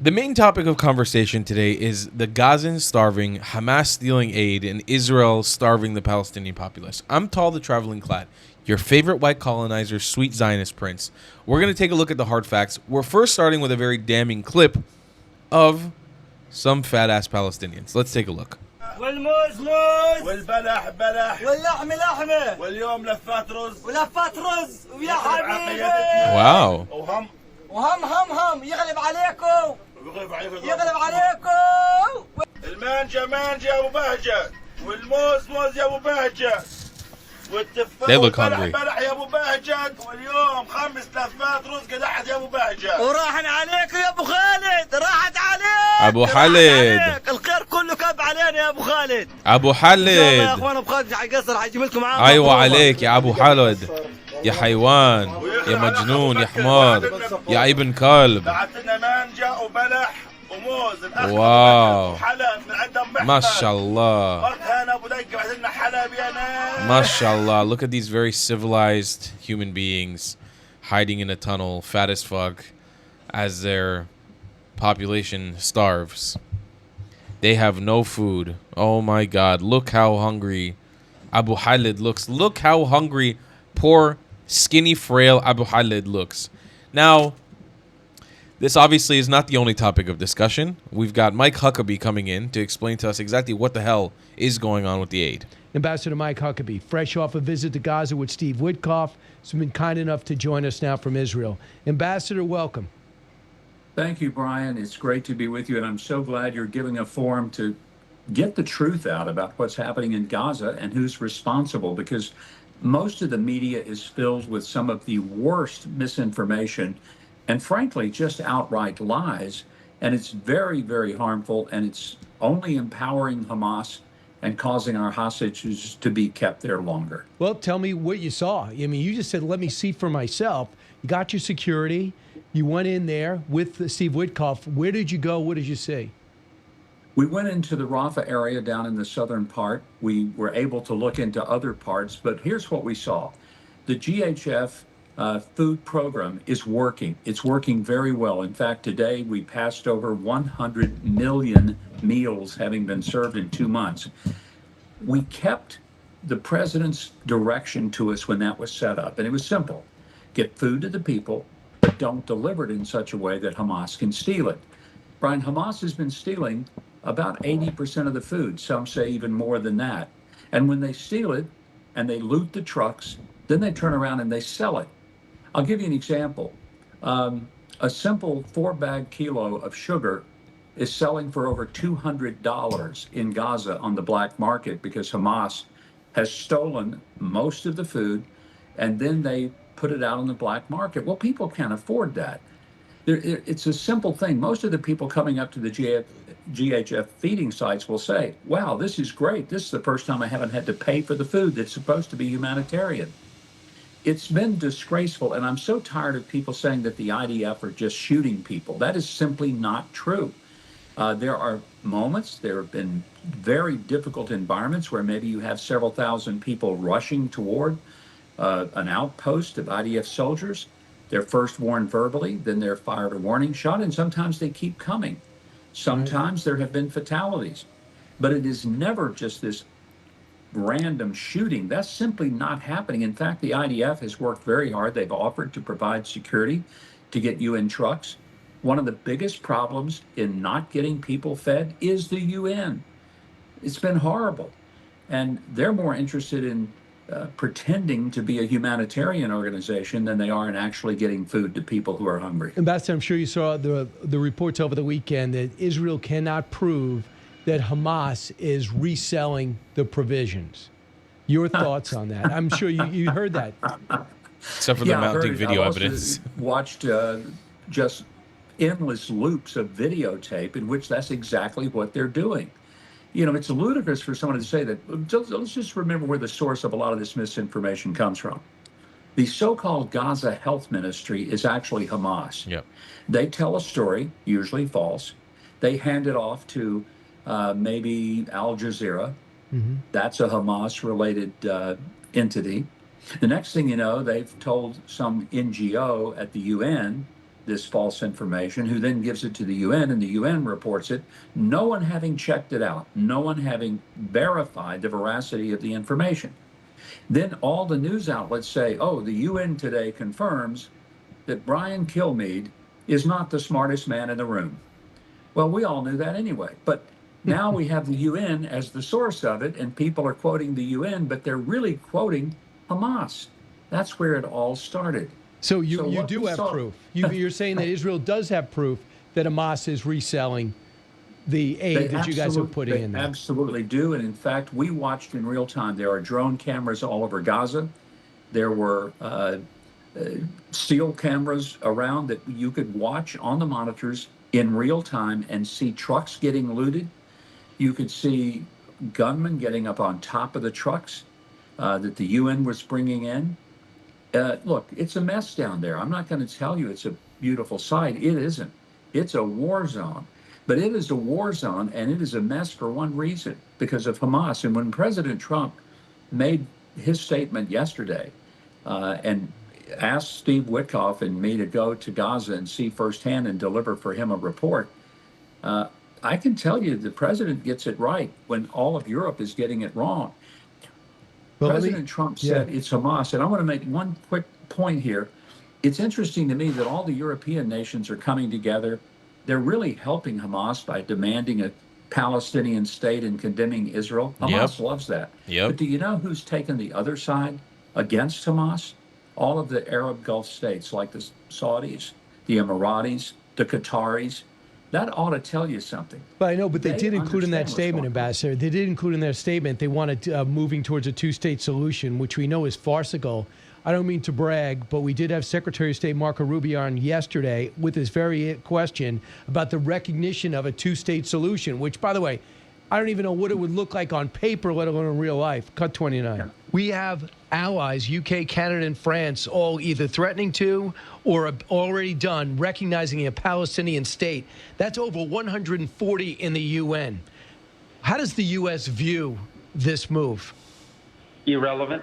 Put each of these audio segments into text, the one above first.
The main topic of conversation today is the Gazans starving, Hamas stealing aid, and Israel starving the Palestinian populace. I'm Tall the Traveling Clad, your favorite white colonizer, sweet Zionist prince. We're going to take a look at the hard facts. We're first starting with a very damning clip of some fat-ass Palestinians. Let's take a look. والموز موز والبلح بلح واللحمة لحمة واليوم لفات رز ولفات رز ويا حبيبي Wow. وهم وهم هم هم يغلب عليكم ويغلب عليكم يغلب عليكم. المانجا مانجا يا ابو بهجة والموز موز يا ابو بهجة والتفاح They look والبلح hungry. بلح يا ابو بهجة واليوم 5 لفات رز قدحت يا ابو بهجة وراحن عليك يا ابو خالد راحت عليك أبو راحت خالد. عليك. الخير كله كب علينا يا ابو خالد. أبو ان شاء الله يا حلد. اخوان ابو خالد حيقصر حيجيب لكم معاه أيوة مضروبة. عليك يا أبو حلد. يا حيوان. يا مجنون. يا حمار. يا ابن كلب. بعت لنا مانجا وبلح وموز الاخ واو. وحلب من عندهم بحر ما شاء الله. مرت هنا ابو دقه بعت لنا حلب يا ناس Mashallah, look at these very civilized human beings hiding in a tunnel, fat as fuck, as their population starves. They have no food. Oh my god, look how hungry Abu Khalid looks. Look how hungry poor, skinny, frail Abu Khalid looks. Now, this obviously is not the only topic of discussion. We've got Mike Huckabee coming in to explain to us exactly what the hell is going on with the aid. Ambassador Mike Huckabee, fresh off a visit to Gaza with Steve Witkoff, has been kind enough to join us now from Israel. Ambassador, welcome. Thank you, Brian. It's great to be with you, and I'm so glad you're giving a forum to get the truth out about what's happening in Gaza and who's responsible, because most of the media is filled with some of the worst misinformation and, frankly, just outright lies. And it's very, very harmful, and it's only empowering Hamas and causing our hostages to be kept there longer. Well, tell me what you saw. I mean, you just said, let me see for myself. You got your security. You went in there with Steve Witkoff. Where did you go? What did you see? We went into the Rafah area down in the southern part. We were able to look into other parts, but here's what we saw. The GHF food program is working. It's working very well. In fact, today we passed over 100 million meals having been served in 2 months. We kept the president's direction to us when that was set up, and it was simple. Get food to the people, but don't deliver it in such a way that Hamas can steal it. Brian, Hamas has been stealing about 80% of the food. Some say even more than that. And when they steal it and they loot the trucks, then they turn around and they sell it. I'll give you an example. A simple 4-bag kilo of sugar is selling for over $200 in Gaza on the black market because Hamas has stolen most of the food and then they put it out on the black market. Well, people can't afford that. It's a simple thing. Most of the people coming up to the GHF feeding sites will say, wow, this is great. This is the first time I haven't had to pay for the food that's supposed to be humanitarian. It's been disgraceful, and I'm so tired of people saying that the IDF are just shooting people. That is simply not true. There are moments, there have been very difficult environments where maybe you have several thousand people rushing toward an outpost of IDF soldiers. They're first warned verbally, then they're fired a warning shot, and sometimes they keep coming. Sometimes there have been fatalities, but it is never just this random shooting. That's simply not happening. In fact, the IDF has worked very hard. They've offered to provide security to get UN trucks. One of the biggest problems in not getting people fed is the UN. It's been horrible. And they're more interested in pretending to be a humanitarian organization than they are in actually getting food to people who are hungry. Ambassador, I'm sure you saw the reports over the weekend that Israel cannot prove that Hamas is reselling the provisions. Your thoughts on that? I'm sure you heard that. Except for the Yeah, I mounting heard it. video I've also evidence. watched just endless loops of videotape in which that's exactly what they're doing. You know, it's ludicrous for someone to say that. Let's just remember where the source of a lot of this misinformation comes from. The so-called Gaza Health Ministry is actually Hamas. Yep. They tell a story, usually false. They hand it off to maybe Al Jazeera. That's a Hamas-related entity. The next thing you know, they've told some NGO at the UN this false information, who then gives it to the UN, and the UN reports it, no one having checked it out, no one having verified the veracity of the information. Then all the news outlets say, oh, the UN today confirms that Brian Kilmeade is not the smartest man in the room. Well, we all knew that anyway. But now we have the UN as the source of it, and people are quoting the UN, but they're really quoting Hamas. That's where it all started. So you what do we have saw- proof. You're saying that Israel does have proof that Hamas is reselling the aid that you guys are putting in there. Absolutely do. And in fact, we watched in real time. There are drone cameras all over Gaza. There were steel cameras around that you could watch on the monitors in real time and see trucks getting looted. You could see gunmen getting up on top of the trucks that the UN was bringing in. Look, it's a mess down there. I'm not going to tell you it's a beautiful sight. It isn't. It's a war zone. But it is a war zone, and it is a mess for one reason, because of Hamas. And when President Trump made his statement yesterday and asked Steve Witkoff and me to go to Gaza and see firsthand and deliver for him a report, I can tell you the president gets it right when all of Europe is getting it wrong. Well, President Trump said it's Hamas. And I want to make one quick point here. It's interesting to me that all the European nations are coming together. They're really helping Hamas by demanding a Palestinian state and condemning Israel. Hamas loves that. Yep. But do you know who's taken the other side against Hamas? All of the Arab Gulf states, like the Saudis, the Emiratis, the Qataris. That ought to tell you something. But I know, but they did include in that understand statement, what's going on. Ambassador, they did include in their statement they wanted moving towards a two-state solution, which we know is farcical. I don't mean to brag, but we did have Secretary of State Marco Rubio on yesterday with this very question about the recognition of a two-state solution, which, by the way, I don't even know what it would look like on paper, let alone in real life. Cut 29. Yeah. We have allies, UK, Canada, and France, all either threatening to or already done recognizing a Palestinian state. That's over 140 in the UN. How does the U.S. view this move? Irrelevant.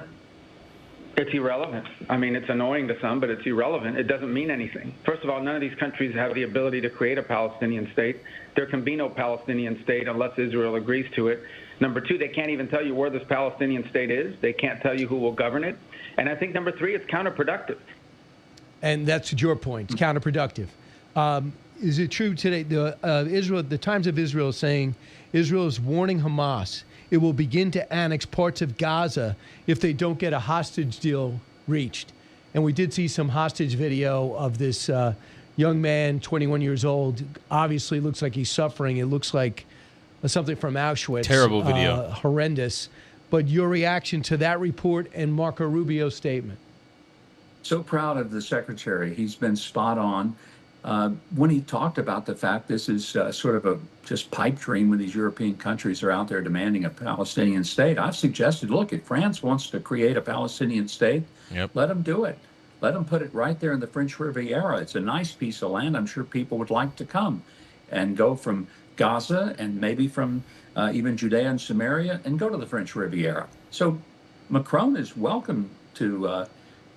It's irrelevant. I mean, it's annoying to some, but it's irrelevant. It doesn't mean anything. First of all, none of these countries have the ability to create a Palestinian state. There can be no Palestinian state unless Israel agrees to it. Number two, they can't even tell you where this Palestinian state is. They can't tell you who will govern it. And I think number three, it's counterproductive. And that's your point. It's counterproductive. Is it true today? The Times of Israel is saying Israel is warning Hamas it will begin to annex parts of Gaza if they don't get a hostage deal reached. And we did see some hostage video of this young man, 21 years old. Obviously, looks like he's suffering. It looks like something from Auschwitz. Terrible video. Horrendous. But your reaction to that report and Marco Rubio's statement? So proud of the secretary. He's been spot on. When he talked about the fact this is sort of a just pipe dream when these European countries are out there demanding a Palestinian state, I've suggested, look, if France wants to create a Palestinian state, let them do it. Let them put it right there in the French Riviera. It's a nice piece of land. I'm sure people would like to come and go from Gaza and maybe from even Judea and Samaria and go to the French Riviera. So Macron is welcome to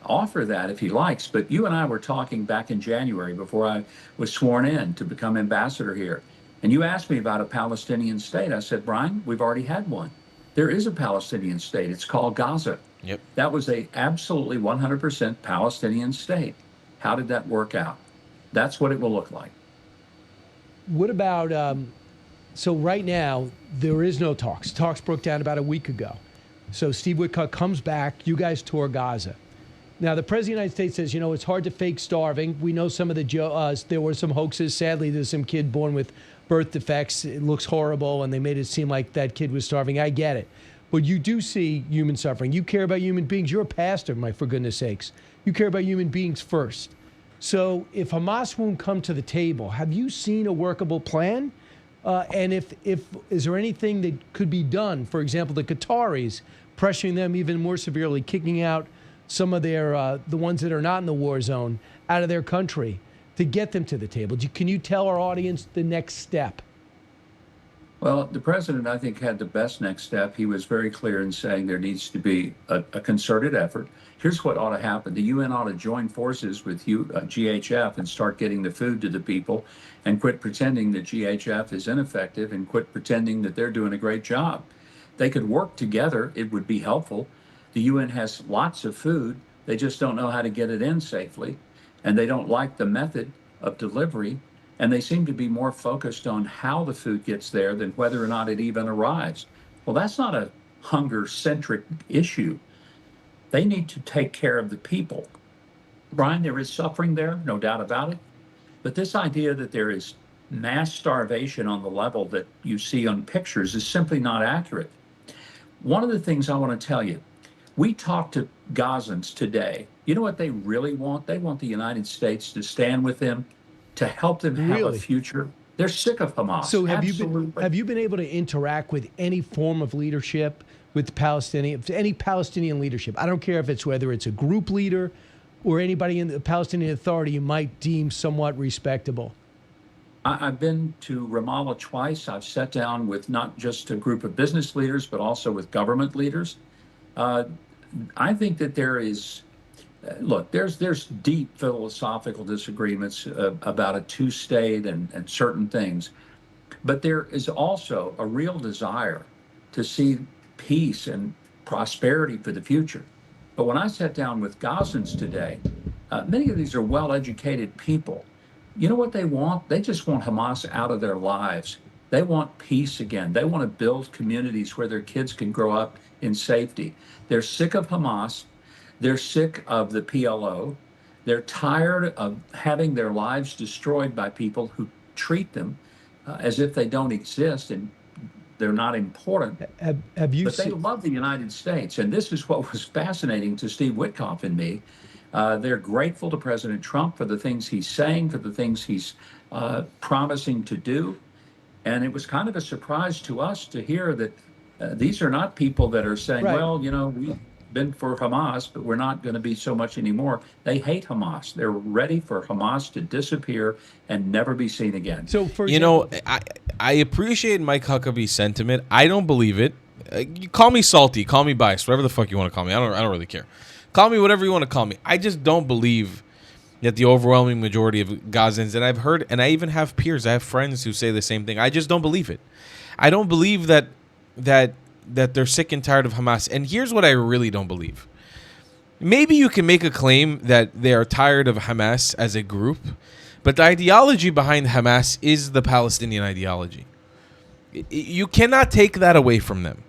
offer that if he likes. But you and I were talking back in January before I was sworn in to become ambassador here. And you asked me about a Palestinian state. I said, Brian, we've already had one. There is a Palestinian state. It's called Gaza. Yep. That was a absolutely 100% Palestinian state. How did that work out? That's what it will look like. What about, so right now, there is no talks. Talks broke down about a week ago. So Steve Witkoff comes back. You guys tour Gaza. Now, the President of the United States says, you know, it's hard to fake starving. We know some of the, there were some hoaxes. Sadly, there's some kid born with birth defects. It looks horrible, and they made it seem like that kid was starving. I get it. But you do see human suffering. You care about human beings. You're a pastor, for goodness sakes. You care about human beings first. So if Hamas won't come to the table, have you seen a workable plan? And if is there anything that could be done? For example, the Qataris, pressuring them even more severely, kicking out some of their, the ones that are not in the war zone, out of their country to get them to the table. Can you tell our audience the next step? Well, the president, I think, had the best next step. He was very clear in saying there needs to be a concerted effort. Here's what ought to happen. The UN ought to join forces with GHF and start getting the food to the people and quit pretending that GHF is ineffective and quit pretending that they're doing a great job. They could work together. It would be helpful. The UN has lots of food. They just don't know how to get it in safely. And they don't like the method of delivery. And they seem to be more focused on how the food gets there than whether or not it even arrives. Well, that's not a hunger-centric issue. They need to take care of the people. Brian, there is suffering there, no doubt about it. But this idea that there is mass starvation on the level that you see on pictures is simply not accurate. One of the things I want to tell you, we talked to Gazans today. You know what they really want? They want the United States to stand with them, to help them have a Really? future. They're sick of Hamas. So Absolutely. have you been able to interact with any form of leadership with any Palestinian leadership? I don't care if it's whether it's a group leader or anybody in the Palestinian Authority you might deem somewhat respectable. I've been to Ramallah twice. I've sat down with not just a group of business leaders, but also with government leaders. I think that there is, look, there's deep philosophical disagreements about a two-state and certain things, but there is also a real desire to see peace and prosperity for the future. But when I sat down with Gazans today, many of these are well-educated people. You know what they want? They just want Hamas out of their lives. They want peace again. They want to build communities where their kids can grow up in safety. They're sick of Hamas. They're sick of the PLO. They're tired of having their lives destroyed by people who treat them as if they don't exist and they're not important. Have you But they seen? love the United States. And this is what was fascinating to Steve Witkoff and me. They're grateful to President Trump for the things he's saying, for the things he's promising to do. And it was kind of a surprise to us to hear that these are not people that are saying, Right. well, you know, we've been for Hamas, but we're not going to be so much anymore. They hate Hamas. They're ready for Hamas to disappear and never be seen again. So for You example, know, I appreciate Mike Huckabee's sentiment. I don't believe it. You call me salty, call me biased, whatever the fuck you want to call me. I don't really care. Call me whatever you want to call me. I just don't believe that the overwhelming majority of Gazans, and I've heard, and I even have peers, I have friends who say the same thing. I just don't believe it. I don't believe that they're sick and tired of Hamas. And here's what I really don't believe. Maybe you can make a claim that they are tired of Hamas as a group, but the ideology behind Hamas is the Palestinian ideology. You cannot take that away from them.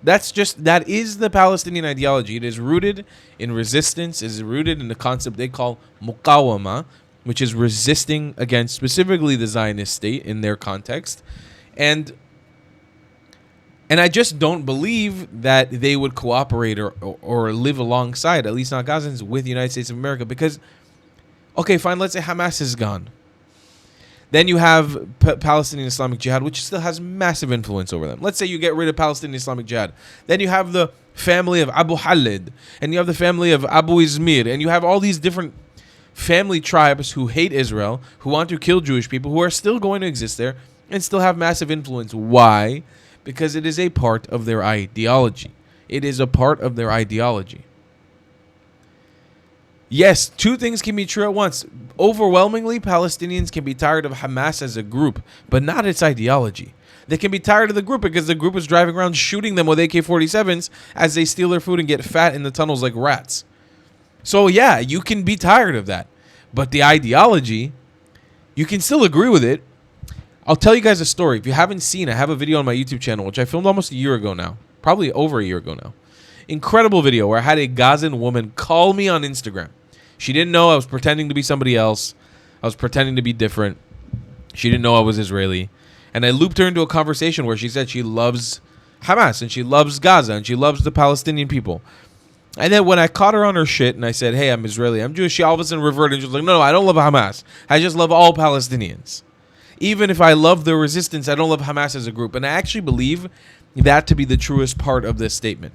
That is the Palestinian ideology. It is rooted in resistance. It is rooted in the concept they call muqawama, which is resisting against specifically the Zionist state in their context. And I just don't believe that they would cooperate or live alongside, at least not Gazans, with the United States of America. Because, okay, fine, let's say Hamas is gone. Then you have Palestinian Islamic Jihad, which still has massive influence over them. Let's say you get rid of Palestinian Islamic Jihad. Then you have the family of Abu Khalid, and you have the family of Abu Izmir, and you have all these different family tribes who hate Israel, who want to kill Jewish people, who are still going to exist there and still have massive influence. Why? Because it is a part of their ideology. It is a part of their ideology. Yes, two things can be true at once. Overwhelmingly, Palestinians can be tired of Hamas as a group, but not its ideology. They can be tired of the group because the group is driving around shooting them with AK-47s as they steal their food and get fat in the tunnels like rats. So yeah, you can be tired of that. But the ideology, you can still agree with it. I'll tell you guys a story. If you haven't seen it, I have a video on my YouTube channel, which I filmed almost a year ago now. Probably over a year ago now. Incredible video where I had a Gazan woman call me on Instagram. She didn't know I was pretending to be somebody else. I was pretending to be different. She didn't know I was Israeli. And I looped her into a conversation where she said she loves Hamas and she loves Gaza and she loves the Palestinian people. And then when I caught her on her shit and I said, hey, I'm Israeli, I'm Jewish, she all of a sudden reverted and she was like, no, I don't love Hamas. I just love all Palestinians. Even if I love the resistance, I don't love Hamas as a group. And I actually believe that to be the truest part of this statement.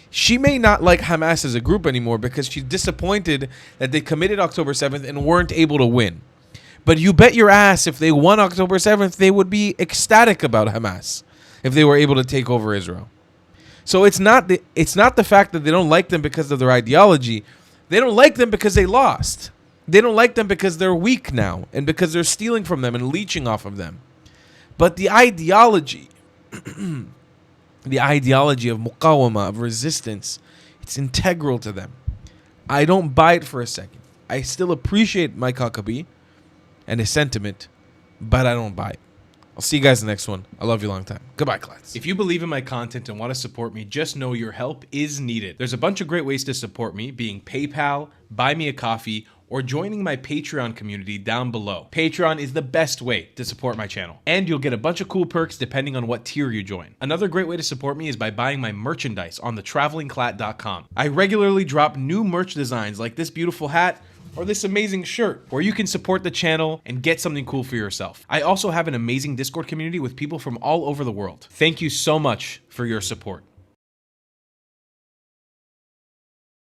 She may not like Hamas as a group anymore because she's disappointed that they committed October 7th and weren't able to win. But you bet your ass if they won October 7th, they would be ecstatic about Hamas if they were able to take over Israel. So it's not the fact that they don't like them because of their ideology. They don't like them because they lost. They don't like them because they're weak now and because they're stealing from them and leeching off of them. But the ideology, the ideology of muqawama, of resistance, it's integral to them. I don't buy it for a second. I still appreciate Mike Huckabee and his sentiment, but I don't buy it. I'll see you guys in the next one. I love you a long time. Goodbye, class. If you believe in my content and want to support me, just know your help is needed. There's a bunch of great ways to support me, being PayPal, Buy Me a Coffee, or joining my Patreon community down below. Patreon is the best way to support my channel, and you'll get a bunch of cool perks depending on what tier you join. Another great way to support me is by buying my merchandise on thetravelingclat.com. I regularly drop new merch designs like this beautiful hat, or this amazing shirt, where you can support the channel and get something cool for yourself. I also have an amazing Discord community with people from all over the world. Thank you so much for your support.